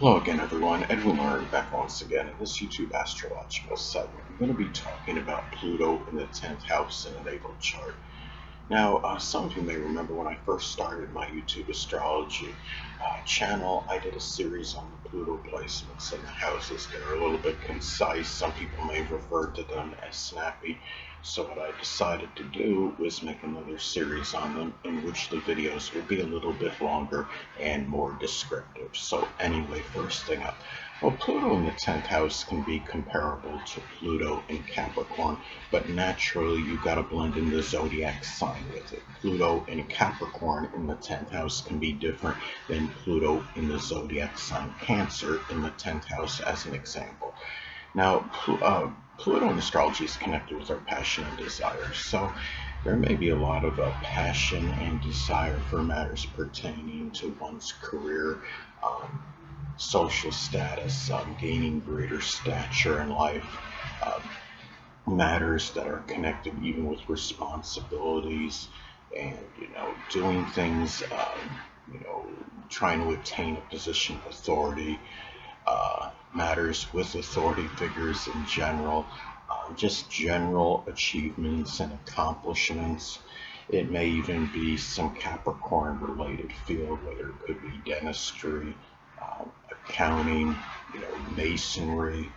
Hello again, everyone. Edwin Learnard back once again in this YouTube astrological segment. I'm going to be talking about Pluto in the 10th house in a natal chart. Now, some of you may remember when I first started my YouTube astrology channel, I did a series on the Pluto placements in the houses. They're a little bit concise. Some people may refer to them as snappy. So what I decided to do was make another series on them in which the videos would be a little bit longer and more descriptive. So anyway, first thing up. Well, Pluto in the 10th house can be comparable to Pluto in Capricorn, but naturally you got to blend in the zodiac sign with it. Pluto in Capricorn in the 10th house can be different than Pluto in the zodiac sign Cancer in the 10th house, as an example. Now, Pluto in astrology is connected with our passion and desire, so there may be a lot of passion and desire for matters pertaining to one's career, um, social status, gaining greater stature in life, matters that are connected even with responsibilities and, doing things, trying to attain a position of authority, matters with authority figures in general, just general achievements and accomplishments. It may even be some Capricorn related field, whether it could be dentistry, accounting, masonry,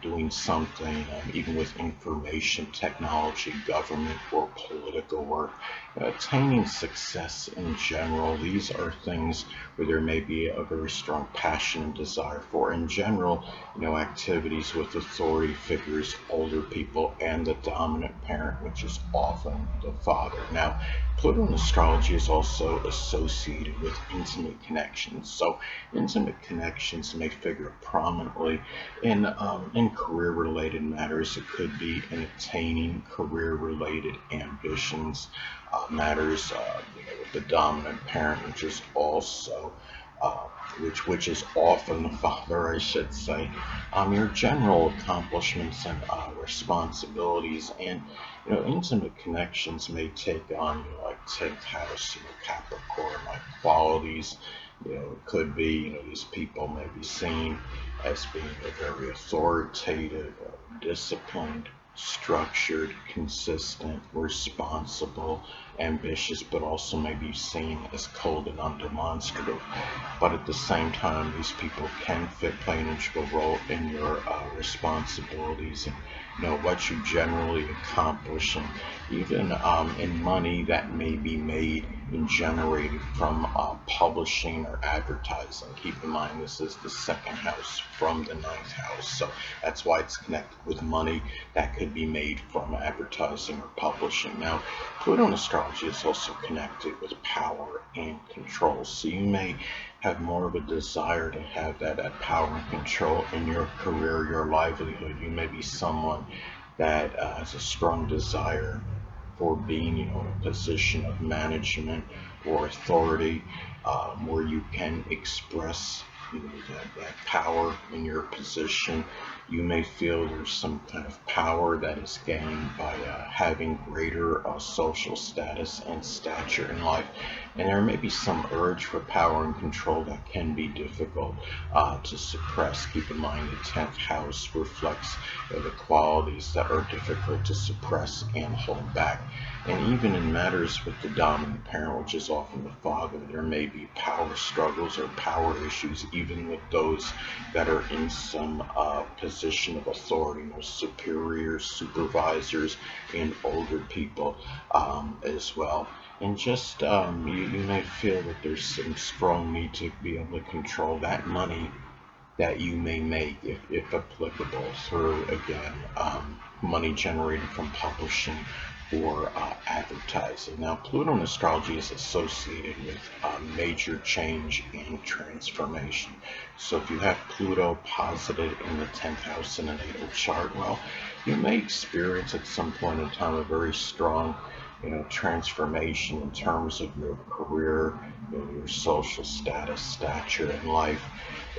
doing something, even with information technology, government, or political work, attaining success in general. These are things where there may be a very strong passion and desire for. In general, activities with authority figures, older people, and the dominant parent, which is often the father. Now, Pluto in astrology is also associated with intimate connections. So, intimate connections may figure prominently in career-related matters. It could be in attaining career-related ambitions, matters with the dominant parent, which is also uh, which is often the father, I should say. Your general accomplishments and responsibilities, and intimate connections may take on, like 10th house, Capricorn, like qualities. It could be, these people may be seen as being very authoritative, disciplined, structured, consistent, responsible, ambitious, but also may be seen as cold and undemonstrative. But at the same time, these people can play an integral role in your responsibilities and what you generally accomplish, and even in money that may be made and generated from publishing or advertising. Keep in mind, this is the second house from the ninth house, so that's why it's connected with money that could be made from advertising or publishing. Now, Pluto in astrology is also connected with power and control, so you may have more of a desire to have that power and control in your career, your livelihood. You may be someone that has a strong desire for being, in a position of management or authority, where you can express, that power in your position. You may feel there's some kind of power that is gained by having greater social status and stature in life. And there may be some urge for power and control that can be difficult to suppress. Keep in mind, the 10th house reflects the qualities that are difficult to suppress and hold back. And even in matters with the dominant parent, which is often the father, there may be power struggles or power issues, even with those that are in some position of authority, superiors, supervisors, and older people as well. And just you may feel that there's some strong need to be able to control that money that you may make, if applicable, through, again, money generated from publishing or advertising. Now, Pluto in astrology is associated with major change and transformation. So if you have Pluto posited in the 10th house in a natal chart, well, you may experience at some point in time a very strong transformation in terms of your career, your social status, stature in life.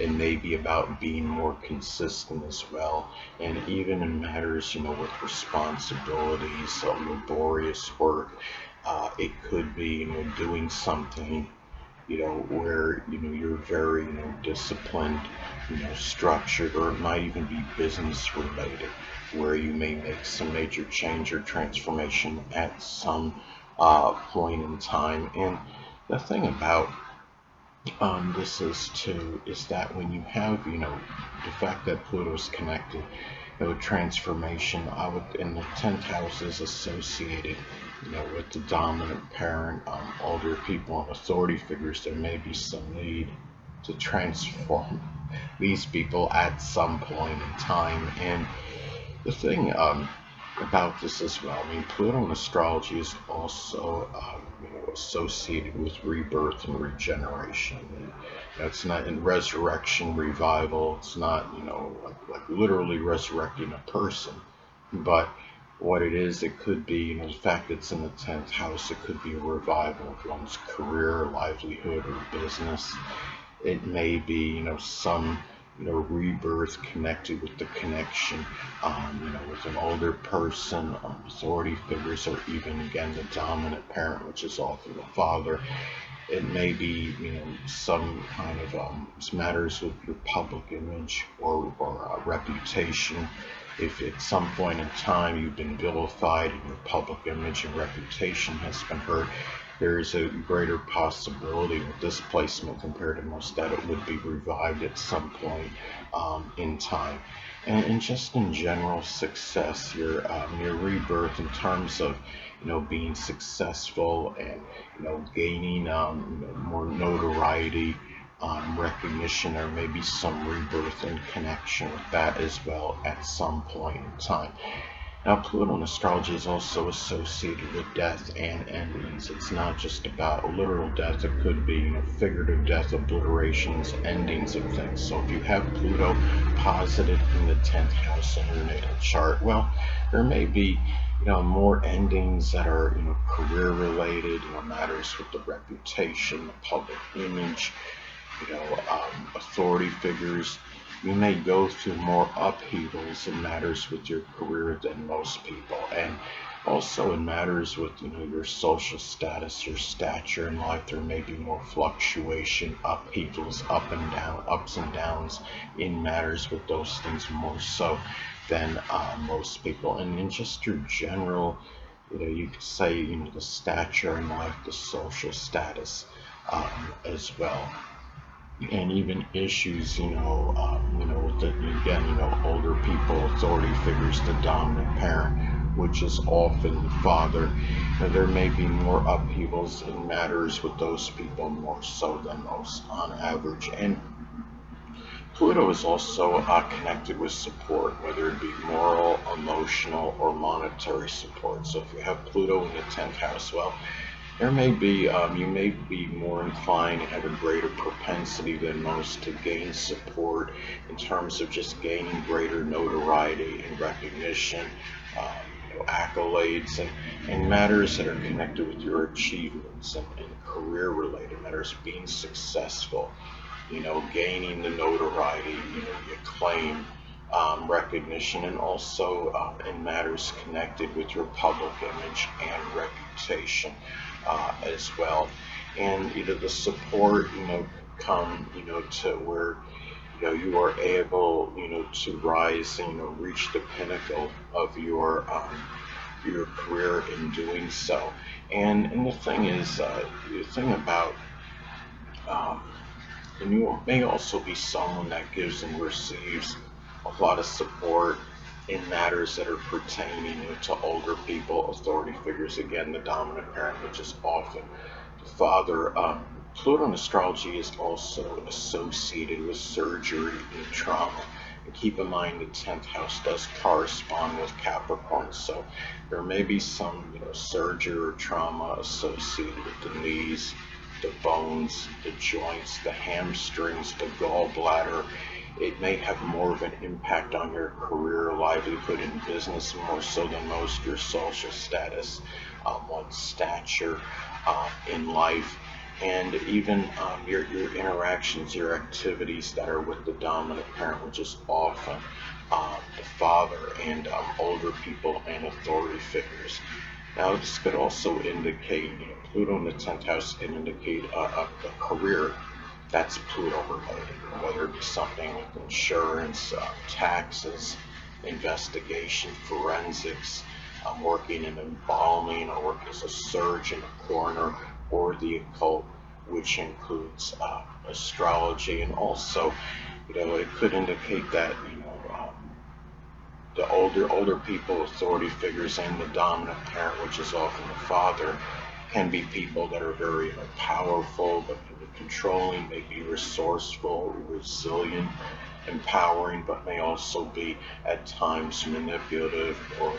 It may be about being more consistent as well, and even in matters, with responsibilities, laborious work. It could be, doing something, where, you're very, disciplined, structured, or it might even be business related, where you may make some major change or transformation at some point in time. And the thing about this is too, is that when you have, the fact that Pluto's connected, transformation, in the 10th house is associated, with the dominant parent, older people and authority figures. There may be some need to transform these people at some point in time. And the thing about this as well, I mean, Pluto in astrology is also associated with rebirth and regeneration. And, it's not in resurrection, revival. It's not, like literally resurrecting a person, but what it is, it could be, the fact that it's in the 10th house, it could be a revival of one's career, livelihood, or business. It may be, some, rebirth connected with the connection, with an older person, authority figures, or even, again, the dominant parent, which is often the father. It may be, some kind of matters with your public image or reputation. If at some point in time you've been vilified and your public image and reputation has been hurt, there is a greater possibility with this placement compared to most that it would be revived at some point in time. And just in general success, your rebirth in terms of, being successful and, gaining more notoriety, recognition, or maybe some rebirth in connection with that as well at some point in time. Now, Pluto in astrology is also associated with death and endings. It's not just about literal death. It could be, figurative death, obliterations, endings of things. So if you have Pluto posited in the 10th house in your natal chart, well, there may be, more endings that are, career related, matters with the reputation, the public image, authority figures. You may go through more upheavals in matters with your career than most people, and also in matters with, your social status, your stature in life. There may be more fluctuation, upheavals, ups and downs in matters with those things more so than most people. And in just your general, you could say, the stature in life, the social status as well, and even issues, with the, again, older people, authority figures, the dominant parent, which is often the father. There may be more upheavals in matters with those people more so than most on average. And Pluto is also connected with support, whether it be moral, emotional, or monetary support. So if you have Pluto in the 10th house, well, there may be, you may be more inclined and have a greater propensity than most to gain support in terms of just gaining greater notoriety and recognition, accolades, and matters that are connected with your achievements and career-related matters, being successful, gaining the notoriety, the acclaim, recognition, and also in matters connected with your public image and reputation as well. And the support, come, to where, you are able, to rise, reach the pinnacle of your career in doing so. And the thing is, the thing about and you may also be someone that gives and receives a lot of support in matters that are pertaining, to older people, authority figures, again, the dominant parent, which is often the father. Pluto in astrology is also associated with surgery and trauma. And keep in mind the 10th house does correspond with Capricorn, so there may be some, surgery or trauma associated with the knees, the bones, the joints, the hamstrings, the gallbladder. It may have more of an impact on your career, livelihood, and business more so than most, your social status, one's stature in life, and even your interactions, your activities that are with the dominant parent, which is often the father, and older people and authority figures. Now, this could also indicate, Pluto in the 10th house can indicate a career that's Pluto related, whether it be something with insurance, taxes, investigation, forensics, working in embalming, or working as a surgeon, a coroner, or the occult, which includes astrology, and also, it could indicate that, the older people, authority figures, and the dominant parent, which is often the father, can be people that are very powerful, but can be controlling, may be resourceful, resilient, empowering, but may also be at times manipulative or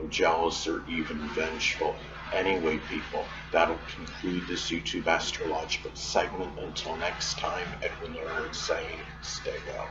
jealous or even vengeful. Anyway, people, that'll conclude this YouTube astrological segment. Until next time, Edwin Learnard saying, stay well.